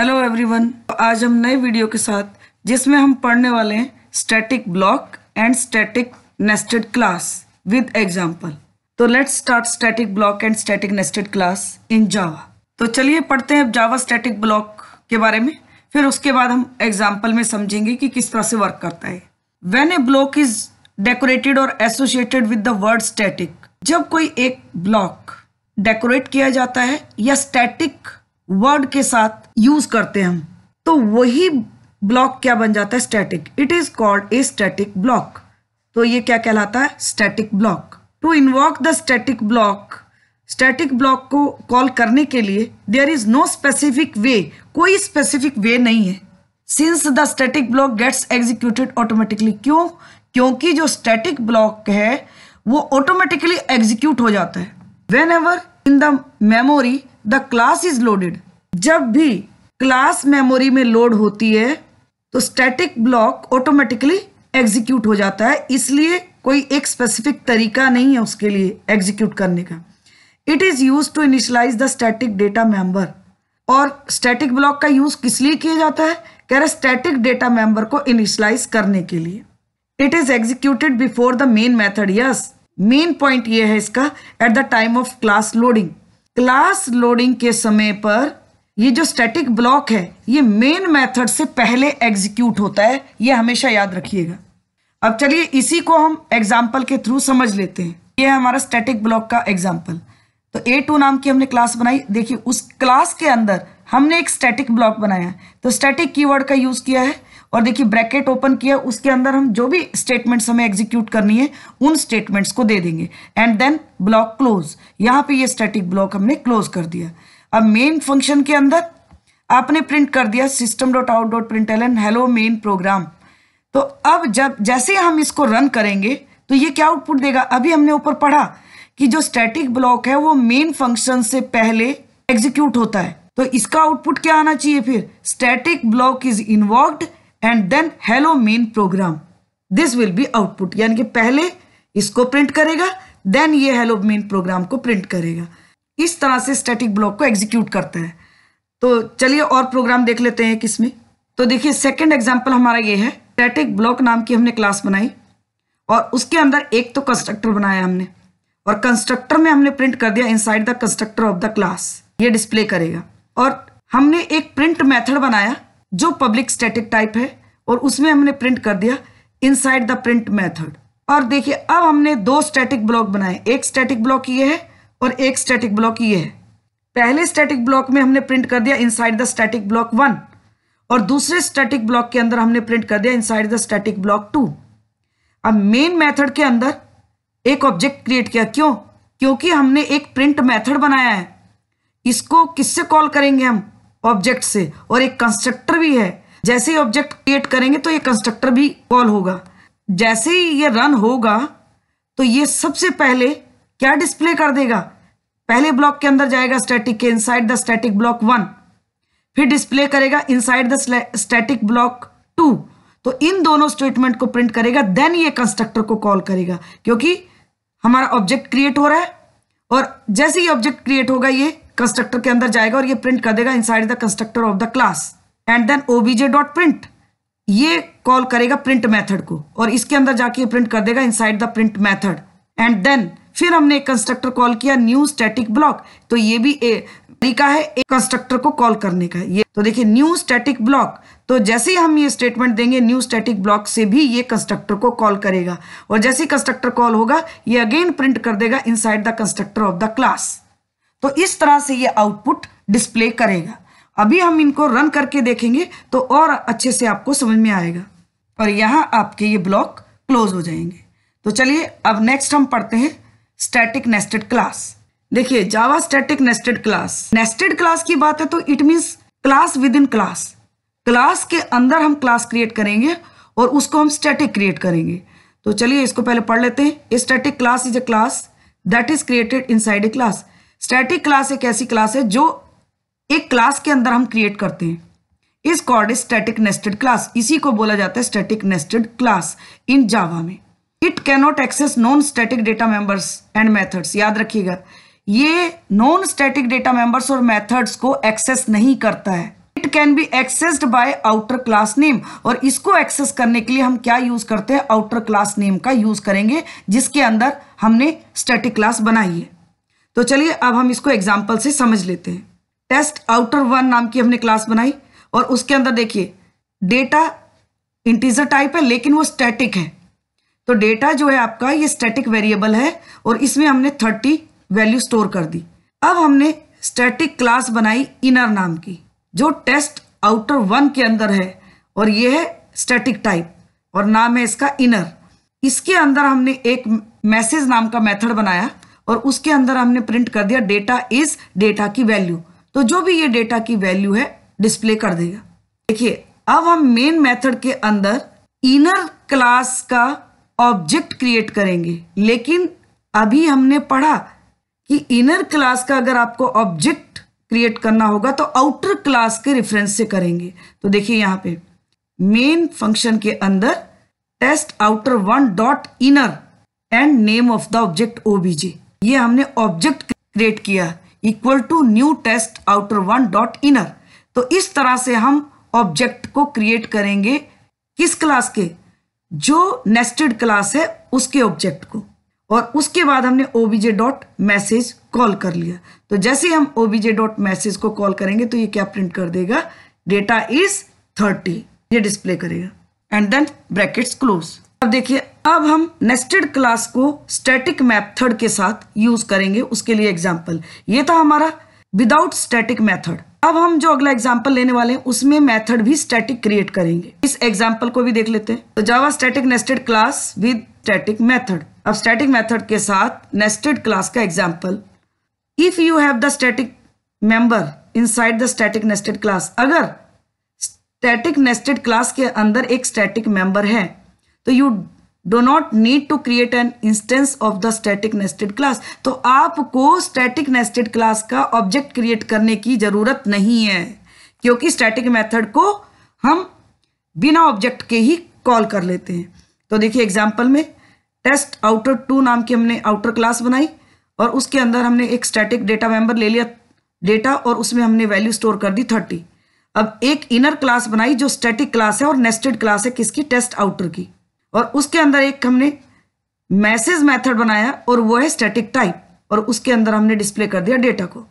Hello everyone, आज हम नए वीडियो के साथ जिसमें हम पढ़ने वाले हैं static block and static nested class with example. तो let's start static block and static nested class in Java. तो चलिए पढ़ते हैं जावा स्टैटिक ब्लॉक के बारे में, फिर उसके बाद हम एग्जाम्पल में समझेंगे कि किस तरह से वर्क करता है। When a block is decorated और associated with the word static, जब कोई एक ब्लॉक डेकोरेट किया जाता है या स्टैटिक वर्ड के साथ यूज करते हैं हम, तो वही ब्लॉक क्या बन जाता है? Static. It is called a static block. तो ये क्या कहलाता है? Static block. To invoke the static block को कॉल करने के लिए there is no specific way, कोई स्पेसिफिक वे नहीं है। Since the static block gets executed automatically, क्यों? क्योंकि जो स्टैटिक ब्लॉक है वो ऑटोमेटिकली एग्जीक्यूट हो जाता है। When ever in the memory the class is loaded, जब भी क्लास मेमोरी में लोड होती है तो स्टैटिक ब्लॉक ऑटोमेटिकली एग्जीक्यूट हो जाता है। इसलिए कोई एक स्पेसिफिक तरीका नहीं है उसके लिए एग्जीक्यूट करने का। It is use to initialise the static data member. और स्टैटिक ब्लॉक का यूज किस लिए किया जाता है? कह रहे स्टैटिक डेटा मेंबर को इनिशियलाइज करने के लिए। It is executed before the main method. Yes, main point ये है इसका, at the time of class loading. Class loading के समय पर ये जो स्टैटिक ब्लॉक है ये मेन मेथड से पहले एग्जीक्यूट होता है, ये हमेशा याद रखिएगा। अब चलिए इसी को हम एग्जाम्पल के थ्रू समझ लेते हैं। ये है हमारा स्टैटिक ब्लॉक का एग्जाम्पल। तो A2 नाम की हमने क्लास बनाई। देखिए उस क्लास के अंदर हमने एक स्टैटिक ब्लॉक बनाया, तो स्टैटिक कीवर्ड का यूज किया है और देखिए ब्रैकेट ओपन किया, उसके अंदर हम जो भी स्टेटमेंट्स हमें एग्जीक्यूट करनी है उन स्टेटमेंट्स को दे देंगे एंड देन ब्लॉक क्लोज। यहाँ पे ये स्टैटिक ब्लॉक हमने क्लोज कर दिया। अब मेन फंक्शन के अंदर आपने प्रिंट कर दिया system.out.println हेलो मेन प्रोग्राम। तो अब जब जैसे हम इसको रन करेंगे तो ये क्या आउटपुट देगा? अभी हमने ऊपर पढ़ा कि जो स्टैटिक ब्लॉक है वो मेन फंक्शन से पहले एग्जीक्यूट होता है, तो इसका आउटपुट क्या आना चाहिए फिर? Static block is invoked and then hello main program, this will be output. यानी कि पहले इसको प्रिंट करेगा देन ये हेलो मेन प्रोग्राम को प्रिंट करेगा। इस तरह से स्टैटिक ब्लॉक को एग्जीक्यूट करता है। तो चलिए और प्रोग्राम देख लेते हैं किसमें। तो देखिए सेकंड एग्जांपल हमारा ये है, स्टैटिक ब्लॉक नाम की हमने क्लास बनाई और उसके अंदर एक तो कंस्ट्रक्टर बनाया हमने और कंस्ट्रक्टर में हमने प्रिंट कर दिया inside the constructor of the class, ये डिस्प्ले करेगा। और हमने एक प्रिंट मेथड बनाया जो पब्लिक स्टैटिक टाइप है और उसमें हमने प्रिंट कर दिया इनसाइड द प्रिंट मेथड। और देखिए अब हमने दो स्टैटिक ब्लॉक बनाए, एक स्टैटिक ब्लॉक ये है और एक स्टैटिक ब्लॉक ये है। पहले स्टैटिक ब्लॉक में हमने प्रिंट कर दिया इनसाइड द स्टैटिक ब्लॉक 1 और दूसरे स्टैटिक ब्लॉक के अंदर हमने प्रिंट कर दिया इनसाइड द स्टैटिक ब्लॉक 2। अब मेन मेथड के अंदर एक ऑब्जेक्ट क्रिएट किया, क्यों? क्योंकि हमने एक प्रिंट मेथड बनाया है। इसको किससे कॉल करेंगे हम? ऑब्जेक्ट से। और एक कंस्ट्रक्टर भी है, जैसे ही ऑब्जेक्ट क्रिएट करेंगे तो ये कंस्ट्रक्टर भी कॉल होगा। जैसे ही ये रन होगा तो ये सबसे पहले क्या डिस्प्ले कर देगा? पहले ब्लॉक के अंदर जाएगा स्टैटिक के, इनसाइड द स्टैटिक ब्लॉक 1, फिर डिस्प्ले करेगा इनसाइड द स्टैटिक ब्लॉक 2। तो इन दोनों स्टेटमेंट को प्रिंट करेगा, देन ये कंस्ट्रक्टर को कॉल करेगा क्योंकि हमारा ऑब्जेक्ट क्रिएट हो रहा है। और जैसे ही ऑब्जेक्ट क्रिएट होगा ये कंस्ट्रक्टर के अंदर जाएगा और ये प्रिंट कर देगा inside the constructor of the class and then obj.print, ये कॉल करेगा प्रिंट मेथड को और इसके अंदर जाके प्रिंट कर देगा inside the print method and then फिर हमने एक कंस्ट्रक्टर कॉल किया न्यू स्टैटिक ब्लॉक। तो ये भी तरीका है एक कंस्ट्रक्टर को कॉल करने का। ये तो देखिए न्यू स्टैटिक ब्लॉक, तो जैसे ही हम ये स्टेटमेंट देंगे न्यू स्टैटिक ब्लॉक से भी ये कंस्ट्रक्टर को कॉल करेगा और जैसे ही कंस्ट्रक्टर कॉल होगा ये अगेन प्रिंट कर देगा inside the constructor of the class. तो इस तरह से ये आउटपुट डिस्प्ले करेगा। अभी हम इनको रन करके देखेंगे तो और अच्छे से आपको समझ में आएगा और यहाँ आपके ये ब्लॉक क्लोज हो जाएंगे। तो चलिए अब नेक्स्ट हम पढ़ते हैं स्टैटिक नेस्टेड क्लास। देखिए Java static nested class, nested class की बात है तो it means class within class. Class के अंदर हम क्लास क्रिएट करेंगे और उसको हम स्टैटिक क्रिएट करेंगे। तो चलिए इसको पहले पढ़ लेते हैं। Static class is a class that is created inside a class. Static class एक ऐसी क्लास है जो एक क्लास के अंदर हम क्रिएट करते हैं। Is called static nested class, इसी को बोला जाता है static nested class in Java में। It cannot access non static data members and methods. याद रखिएगा ये नॉन स्टैटिक डेटा मेंबर्स और मेथड्स को एक्सेस नहीं करता है। It can be accessed by outer class name, और इसको एक्सेस करने के लिए हम क्या यूज करते हैं, आउटर क्लास नेम का यूज करेंगे, जिसके अंदर हमने स्टैटिक क्लास बनाई है। तो चलिए अब हम इसको एग्जाम्पल से समझ लेते हैं। टेस्ट आउटर 1 नाम की हमने क्लास बनाई और उसके अंदर देखिए डेटा इंटीजर टाइप है लेकिन वो स्टैटिक है। तो डेटा जो है आपका ये स्टैटिक वेरिएबल है और इसमें हमने 30 वैल्यू स्टोर कर दी। अब हमने स्टैटिक क्लास बनाई इनर नाम की, जो टेस्ट आउटर 1 के अंदर है और ये है स्टैटिक टाइप और नाम है इसका इनर। इसके अंदर हमने एक मैसेज नाम का मेथड बनाया और उसके अंदर हमने प्रिंट कर दिया डेटा इज डेटा की वैल्यू। तो जो भी ये डेटा की वैल्यू है डिस्प्ले कर देगा। देखिए अब हम मेन मेथड के अंदर इनर क्लास का ऑब्जेक्ट क्रिएट करेंगे, लेकिन अभी हमने पढ़ा कि इनर क्लास का अगर आपको ऑब्जेक्ट क्रिएट करना होगा तो आउटर क्लास के रेफरेंस से करेंगे। तो देखिए यहाँ पे मेन फंक्शन के अंदर test outer 1 dot inner and name of the object O B J, ये हमने ऑब्जेक्ट क्रिएट किया equal to new test outer 1 dot inner. तो इस तरह से हम ऑब्जेक्ट को क्रिएट करेंगे किस क्लास के, जो नेस्टेड क्लास है उसके ऑब्जेक्ट को, और उसके बाद हमने obj डॉट मैसेज कॉल कर लिया। तो जैसे ही हम obj डॉट मैसेज को कॉल करेंगे तो ये क्या प्रिंट कर देगा, डेटा इज 30, ये डिस्प्ले करेगा एंड देन ब्रैकेट्स क्लोज। अब देखिए अब हम नेस्टेड क्लास को स्टैटिक मेथड के साथ यूज करेंगे। उसके लिए एग्जांपल, ये था हमारा विदाउट स्टैटिक मेथड। अब हम जो अगला एग्जांपल लेने वाले हैं उसमें मेथड भी स्टैटिक क्रिएट करेंगे। इस एग्जांपल को भी देख लेते हैं। तो Java static nested class with static method. अब स्टैटिक मेथड के साथ नेस्टेड क्लास का example, if you have the static member inside the static nested class, अगर स्टैटिक नेस्टेड क्लास के अंदर एक स्टैटिक मेंबर है तो you do not need to create an instance of the static nested class. तो आपको static nested class का object create करने की जरूरत नहीं है, क्योंकि स्टैटिक मेथड को हम बिना ऑब्जेक्ट के ही कॉल कर लेते हैं। तो देखिए एग्जांपल में टेस्ट आउटर 2 नाम की हमने आउटर क्लास बनाई और उसके अंदर हमने एक स्टैटिक डेटा मेंबर ले लिया डेटा और उसमें हमने वैल्यू स्टोर कर दी 30। अब एक इनर क्लास बनाई जो स्टैटिक क्लास है और नेस्टेड क्लास है किसकी, टेस्ट आउटर की, और उसके अंदर एक हमने मैसेज मेथड बनाया और वो है स्टैटिक टाइप, और उसके अंदर हमने डिस्प्ले कर दिया डेटा को।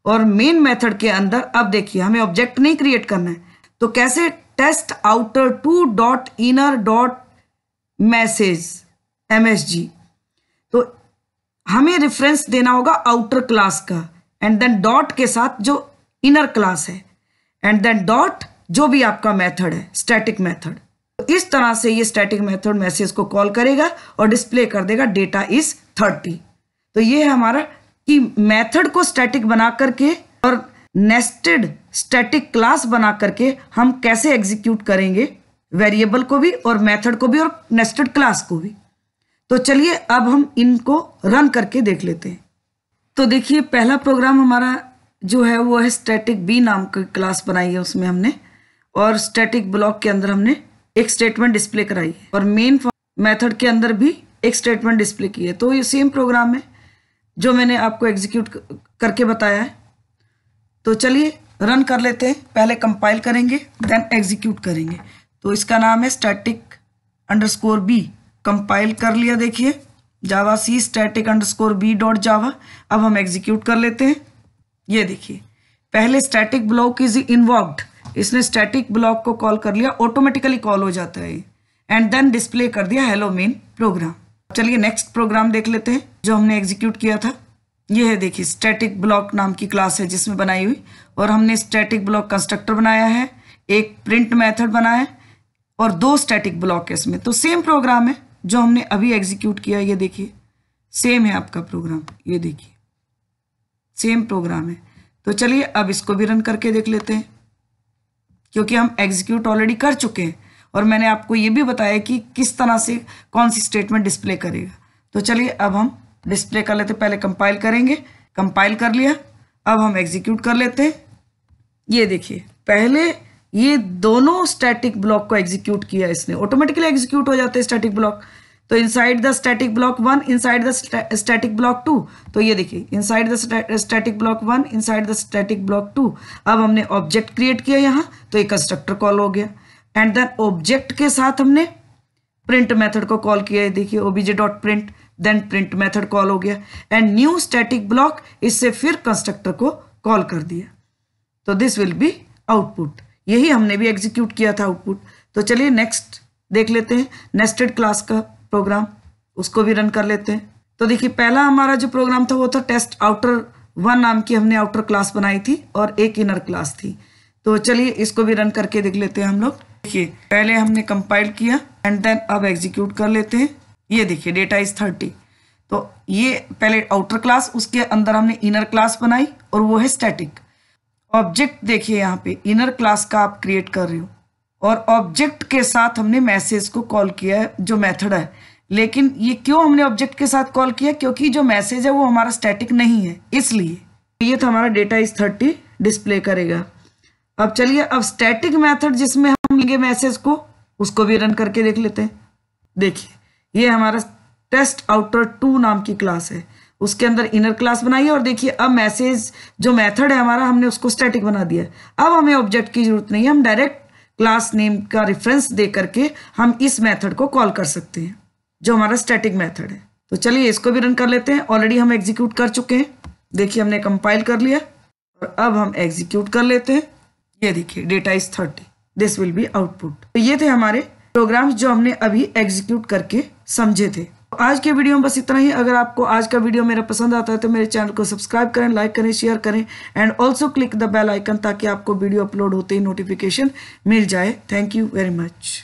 और मेन मेथड के अंदर अब देखिए हमें ऑब्जेक्ट नहीं क्रिएट करना है, तो कैसे, test outer 2 dot inner dot message MSG। तो हमें रेफरेंस देना होगा आउटर क्लास का एंड देन डॉट के साथ जो इनर क्लास है एंड देन डॉट जो भी आपका मेथड है स्टैटिक मेथड। तो इस तरह से ये स्टैटिक मेथड मैसेज को कॉल करेगा और डिस्प्ले कर देगा डेटा इज 30। तो ये है हमारा कि मेथड को स्टैटिक बना करके और नेस्टेड स्टैटिक क्लास बना करके हम कैसे एग्जीक्यूट करेंगे वेरिएबल को भी और मेथड को भी और नेस्टेड क्लास को भी। तो चलिए अब हम इनको रन करके देख लेते हैं। तो देखिए पहला प्रोग्राम हमारा जो है वो है स्टैटिक बी नाम की क्लास बनाई है उसमें हमने, और स्टैटिक ब्लॉक के अंदर हमने एक स्टेटमेंट डिस्प्ले कराई है और मेन मेथड के अंदर भी एक स्टेटमेंट डिस्प्ले की है। तो ये सेम प्रोग्राम है जो मैंने आपको एग्जीक्यूट करके बताया है। तो चलिए रन कर लेते हैं। पहले कंपाइल करेंगे देन एग्जीक्यूट करेंगे। तो इसका नाम है स्टैटिक अंडरस्कोर बी। कंपाइल कर लिया, देखिए Java C static underscore B dot Java. अब हम एग्जीक्यूट कर लेते हैं। ये देखिए पहले स्टैटिक ब्लॉक इज इन्वॉक्ड, इसने स्टैटिक ब्लॉक को कॉल कर लिया, ऑटोमेटिकली कॉल हो जाता है एंड देन डिस्प्ले कर दिया हेलो मेन प्रोग्राम। चलिए नेक्स्ट प्रोग्राम देख लेते हैं जो हमने एग्जीक्यूट किया था। ये है देखिए स्टैटिक ब्लॉक नाम की क्लास है जिसमें बनाई हुई, और हमने स्टैटिक ब्लॉक कंस्ट्रक्टर बनाया है, एक प्रिंट मेथड बनाया है और 2 स्टैटिक ब्लॉक है इसमें। तो सेम प्रोग्राम है जो हमने अभी एग्जीक्यूट किया। ये देखिए सेम है आपका प्रोग्राम, ये देखिए सेम प्रोग्राम है। तो चलिए अब इसको भी रन करके देख लेते हैं, क्योंकि हम एग्जीक्यूट ऑलरेडी कर चुके हैं और मैंने आपको ये भी बताया कि किस तरह से कौन सी स्टेटमेंट डिस्प्ले करेगा। तो चलिए अब हम डिस्प्ले कर लेते हैं। पहले कंपाइल करेंगे, कंपाइल कर लिया, अब हम एग्जीक्यूट कर लेते हैं। ये देखिए पहले ये दोनों स्टैटिक ब्लॉक को एग्जीक्यूट किया इसने, ऑटोमेटिकली एग्जीक्यूट हो जाते हैं स्टैटिक ब्लॉक। तो inside the static block 1 inside the static block 2, तो ये देखिए inside the static block 1 inside the static block 2। अब हमने ऑब्जेक्ट क्रिएट किया यहाँ, तो ये कंस्ट्रक्टर कॉल हो गया। एंड देन ऑब्जेक्ट के साथ हमने प्रिंट मेथड को कॉल किया है, देखिए obj.print, then print method call हो गया। एंड न्यू स्टैटिक ब्लॉक, इससे फिर कंस्ट्रक्टर को कॉल कर दिया। तो दिस विल बी आउटपुट। यही हमने भी एग्जीक्यूट किया था आउटपुट। तो चलिए नेक्स्ट देख लेते हैं नेस्टेड क्लास का प्रोग्राम, उसको भी रन कर लेते हैं। तो देखिए पहला हमारा जो प्रोग्राम था वो था टेस्ट आउटर 1 नाम की हमने आउटर क्लास बनाई थी और एक इनर क्लास थी। तो चलिए इसको भी रन करके देख लेते हैं हम लोग। देखिए पहले हमने कंपाइल किया एंड देन अब एग्जीक्यूट कर लेते हैं। ये देखिए डेटा इज 30। तो ये पहले आउटर क्लास, उसके अंदर हमने इनर क्लास बनाई और वो है स्टैटिक। ऑब्जेक्ट देखिए यहाँ पे इनर क्लास का आप क्रिएट कर रहे हो और ऑब्जेक्ट के साथ हमने मैसेज को कॉल किया है जो मेथड है। लेकिन ये क्यों हमने ऑब्जेक्ट के साथ कॉल किया, क्योंकि जो मैसेज है वो हमारा स्टैटिक नहीं है, इसलिए ये तो हमारा डेटा इज 30 डिस्प्ले करेगा। अब चलिए अब स्टैटिक मेथड जिसमें हम लेंगे मैसेज को, उसको भी रन करके देख लेते हैं। देखिए ये हमारा टेस्ट आउटर 2 नाम की क्लास है, उसके अंदर इनर क्लास बनाई है और देखिए अब मैसेज जो मेथड है हमारा हमने उसको स्टैटिक बना दिया है। अब हमें ऑब्जेक्ट की जरूरत नहीं है, हम डायरेक्ट क्लास नेम का रेफरेंस दे करके हम इस मेथड को कॉल कर सकते हैं जो हमारा स्टैटिक मेथड है। तो चलिए इसको भी रन कर लेते हैं। ऑलरेडी हम एग्जीक्यूट कर चुके हैं, देखिए हमने कंपाइल कर लिया और अब हम एग्जीक्यूट कर लेते हैं। ये देखिए data is 30, this will be output. तो ये थे हमारे प्रोग्राम्स जो हमने अभी एग्जीक्यूट करके समझे थे। तो आज के वीडियो में बस इतना ही। अगर आपको आज का वीडियो मेरा पसंद आता है तो मेरे चैनल को सब्सक्राइब करें, लाइक करें, शेयर करें and also click the bell icon ताकि आपको वीडियो अपलोड होते ही नोटिफिकेशन मिल जाए। Thank you very much.